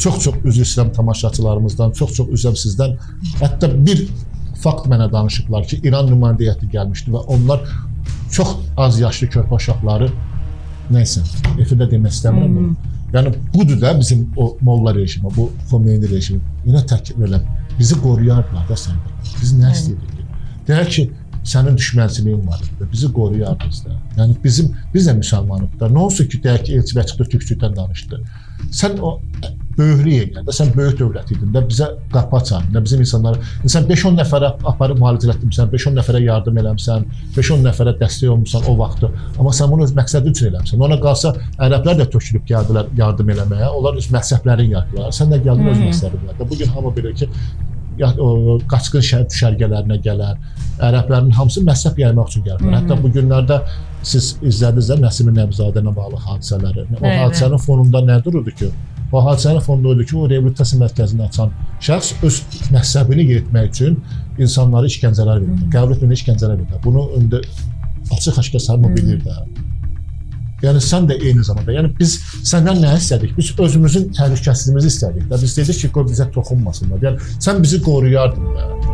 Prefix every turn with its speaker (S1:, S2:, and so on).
S1: çox üzr istəyirəm tamaşaçılarımızdan, çox üzr istəyirəm sizdən. Hətta bir fakt mənə danışıblar ki, İran nümayəndə heyəti gəlmişdi və onlar çox az yaşlı körpə uşaqları, nəysə, efirdə demək istəmirəm bunu. Yəni, budur da bizim o Molla rejimi, bu Xomeyni rejimi. Yenə təkrar eləm, bizi qoruyardılar da səndə. Biz nə istəyirdik ki? Deyək ki, sənin düşmənçiliyin var idi, bizi qoruyardınız da. Yəni, biz də müsəlmanıq da. Nə olsun ki, deyək ki, Elçi bəy çıxdı, türkçülükdən danışdı. Sən o böyüklük eləyəndə, sən böyük dövlət idin də, bizə qapı açardın da, bizim insanlara. Sən 5-10 nəfərə aparıb müalicə etdirmişsən, 5-10 nəfərə yardım eləmişsən, 5-10 nəfərə dəstək olmuşsan o vaxtı. Amma sən bunu öz məqsədin üçün eləmişsən. Ona qalsa, ərəblər də tökülüb gəldilər yardım eləməyə, onlar öz məqsədlərini yardılar. Sən də gəldin öz məqsədinlə. Bugün hamı bilir ki, qaçqın düşərgələrinə gələn ərəblərin hamısı məzhəb yaymaq üçün gəlirlər. Hətta bu günlərdə siz izlədiniz də Nəsimi Nəbzadə ilə bağlı hadisələri. O hadisənin fonunda nə dururdu ki? O hadisənin fonunda oldu ki, o reabilitasiya mərkəzini açan şəxs öz məzhəbini yeritmək üçün insanları işgəncələr verir. Qəbul etməyən işgəncələr verir. Bunu öndə açıq-aşkar hamı bilir də. Yəni sən də eyni zamanda, yəni biz səndən nə istədik? Biz özümüzün təhlükəsizliyimizi istədik də. Biz dedik ki, qoy bizə toxunmasınlar. Yəni sən bizi qoruyardın da.